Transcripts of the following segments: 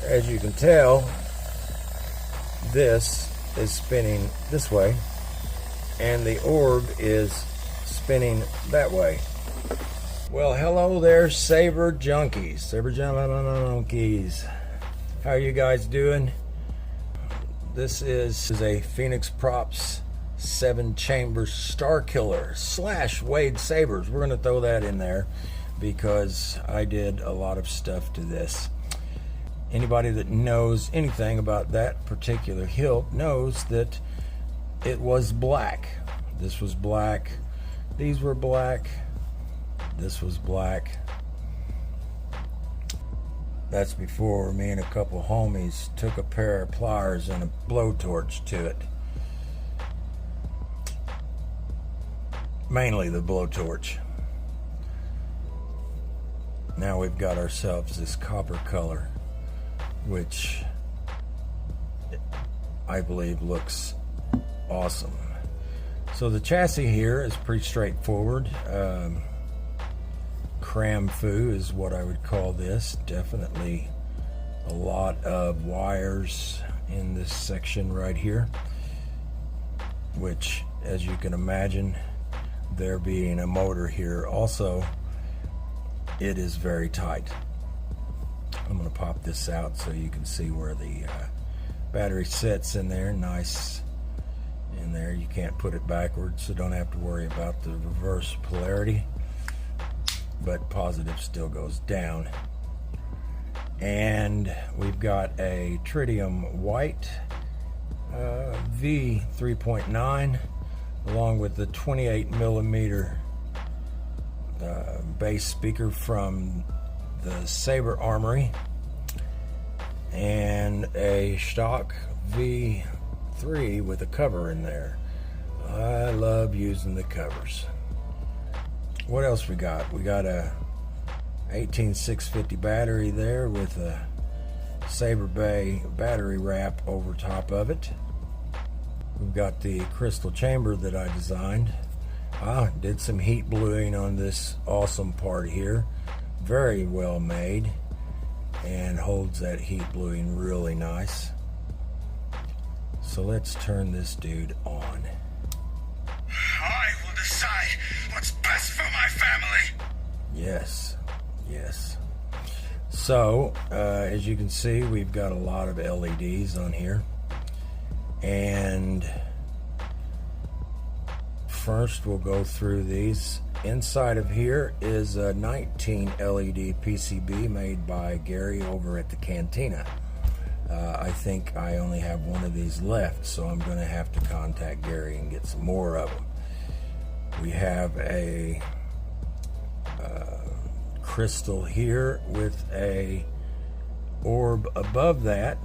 As you can tell, this is spinning this way and the orb is spinning that way. Well, hello there, Saber junkies. How are you guys doing? This is a Phoenix Props 7 Chambers Starkiller / Wade Sabers. We're going to throw that in there because I did a lot of stuff to this. Anybody that knows anything about that particular hilt knows that it was black. This was black. These were black. This was black. That's before me and a couple homies took a pair of pliers and a blowtorch to it. Mainly the blowtorch. Now we've got ourselves this copper color, which I believe looks awesome. So the chassis here is pretty straightforward. Cram foo is what I would call this. Definitely a lot of wires in this section right here, which, as you can imagine, there being a motor here also, it is very tight. I'm going to pop this out so you can see where the battery sits in there. Nice in there. You can't put it backwards, so don't have to worry about the reverse polarity, but positive still goes down. And we've got a tritium white V3.9 along with the 28mm bass speaker from the Saber Armory, and a stock V3 with a cover in there. I love using the covers. What else we got? We got a 18650 battery there with a Saberbay Battery wrap over top of it. We've got the crystal chamber that I designed. I did some heat bluing on this awesome part here. Very well made and holds that heat bluing really nice. So let's turn this dude on. I will decide what's best for my family. Yes, yes. So as you can see, we've got a lot of LEDs on here, and first we'll go through these. Inside of here is a 19 LED PCB made by Gary over at the Cantina. I think I only have one of these left, so I'm going to have to contact Gary and get some more of them. We have a crystal here with a orb above that,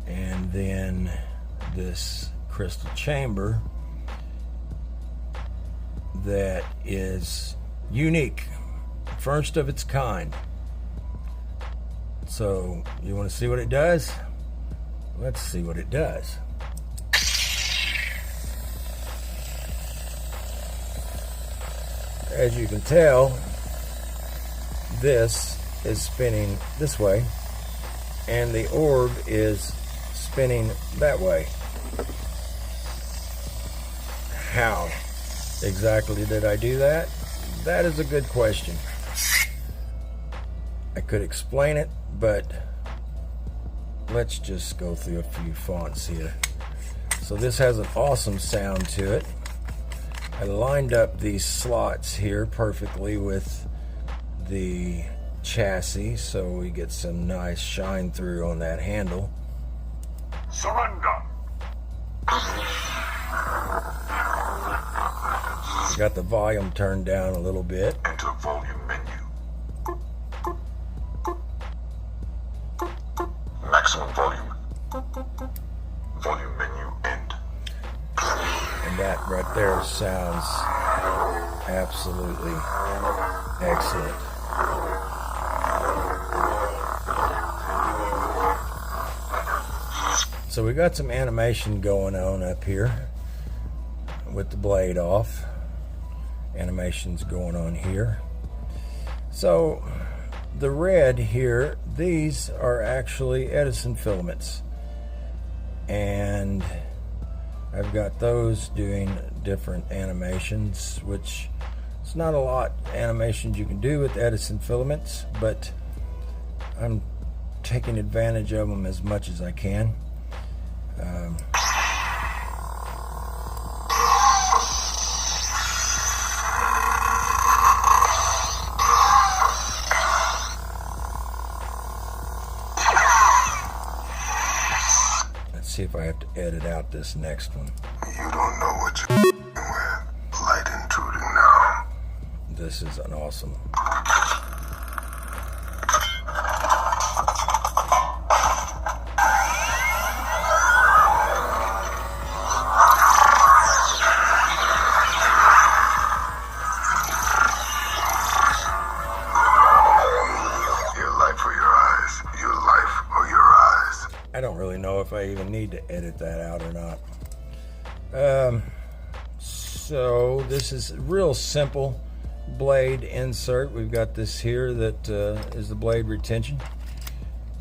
and then this crystal chamber that is unique, first of its kind. So you want to see what it does? Let's see what it does. As you can tell, this is spinning this way and the orb is spinning that way. How exactly did I do that? That is a good question. I could explain it, but let's just go through a few fonts here. So this has an awesome sound to it. I lined up these slots here perfectly with the chassis so we get some nice shine through on that handle. Surrender. Got the volume turned down a little bit. Enter volume menu. Maximum volume. Volume menu end. And that right there sounds absolutely excellent. So we got some animation going on up here with the blade off. Animations going on here. So the red here, these are actually Edison filaments, and I've got those doing different animations, which it's not a lot of animations you can do with Edison filaments, but I'm taking advantage of them as much as I can. Let's see if I have to edit out this next one. You don't know what you're with. Light intruding now. This is an awesome. I don't really know if I even need to edit that out or not. So this is a real simple blade insert. We've got this here that is the blade retention.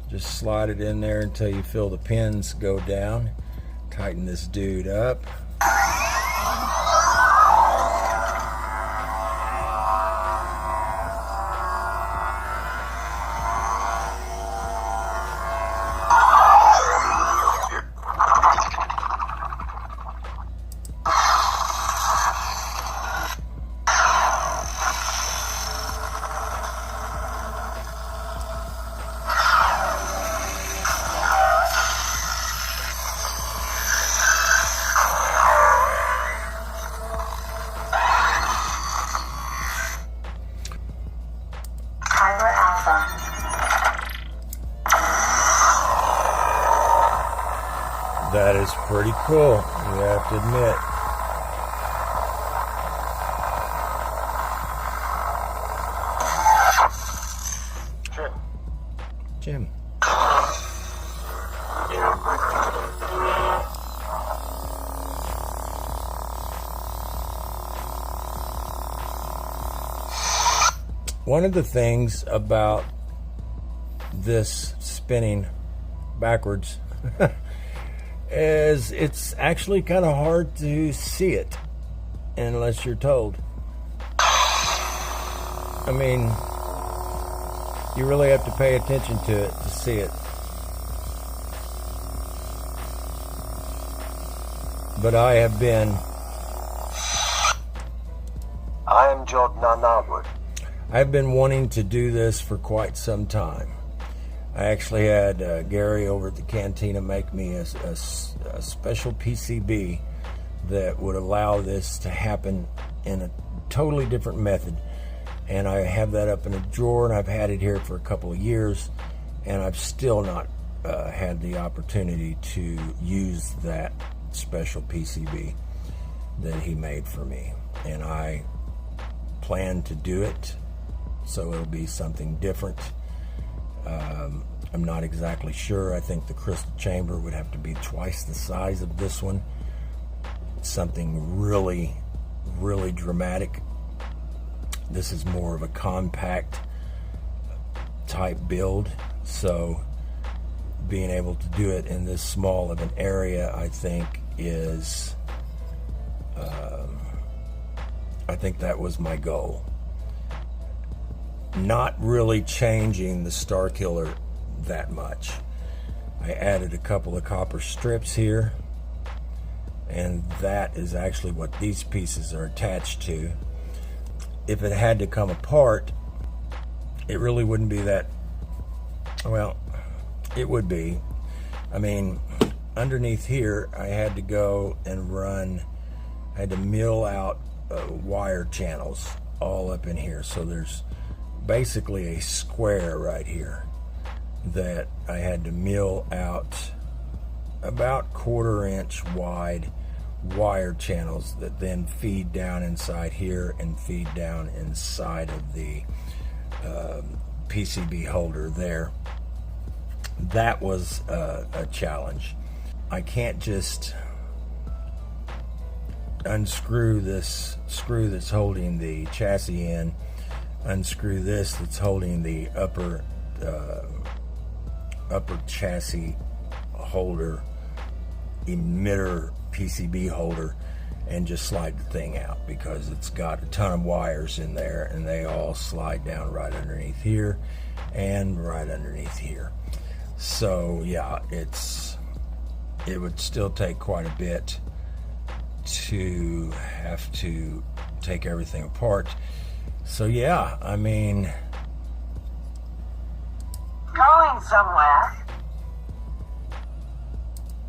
Just slide it in there until you feel the pins go down. Tighten this dude up. That is pretty cool, you have to admit. Jim. One of the things about this spinning backwards is it's actually kind of hard to see it unless you're told. I mean, you really have to pay attention to it to see it. But I have been... I am Jordan Arnwood. I've been wanting to do this for quite some time. I actually had Gary over at the Cantina make me a special PCB that would allow this to happen in a totally different method. And I have that up in a drawer, and I've had it here for a couple of years, and I've still not had the opportunity to use that special PCB that he made for me. And I plan to do it, so it'll be something different. I'm not exactly sure. I think the crystal chamber would have to be twice the size of this one. Something really, really dramatic. This is more of a compact type build, so being able to do it in this small of an area, I think is, I think that was my goal. Not really changing the Starkiller that much. I added a couple of copper strips here, and that is actually what these pieces are attached to. If it had to come apart, it really wouldn't be that, well, it would be. I mean, underneath here, I had to go and run, I had to mill out wire channels all up in here. So there's basically a square right here that I had to mill out about 1/4 inch wide wire channels that then feed down inside here and feed down inside of the PCB holder there. That was a challenge. I can't just unscrew this screw that's holding the chassis in unscrew this that's holding the upper chassis holder, emitter PCB holder, and just slide the thing out, because it's got a ton of wires in there and they all slide down right underneath here and right underneath here. So yeah, it would still take quite a bit to have to take everything apart. So yeah, I mean, Going somewhere.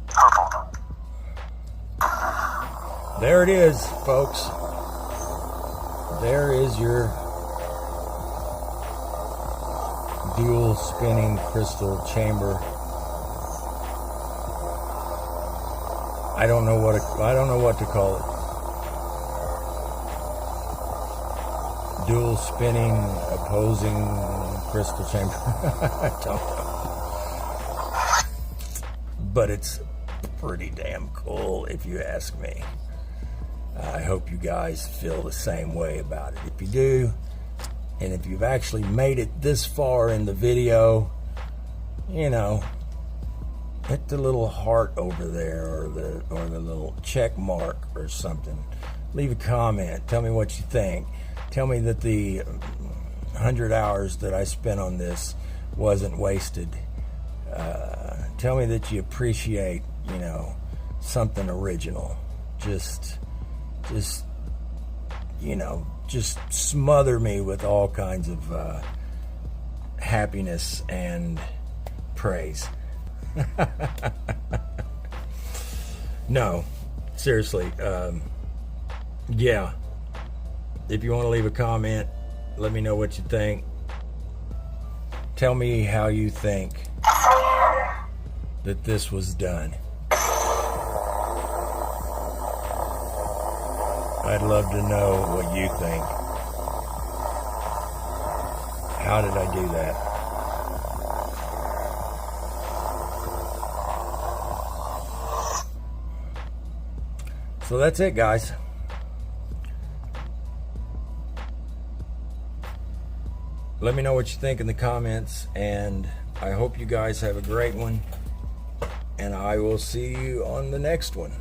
Purple. there it is, folks. There is your dual spinning crystal chamber. I don't know what to call it. Dual spinning opposing crystal chamber. I don't know. But it's pretty damn cool, if you ask me. I hope you guys feel the same way about it. If you do, and if you've actually made it this far in the video, you know, hit the little heart over there, or the little check mark or something. Leave a comment. Tell me what you think. Tell me that the 100 hours that I spent on this wasn't wasted. Tell me that you appreciate, you know, something original. Just you know, just smother me with all kinds of happiness and praise. No, seriously, yeah, if you want to leave a comment, let me know what you think. Tell me how you think that this was done. I'd love to know what you think. How did I do that? So that's it, guys. Let me know what you think in the comments, and I hope you guys have a great one, and I will see you on the next one.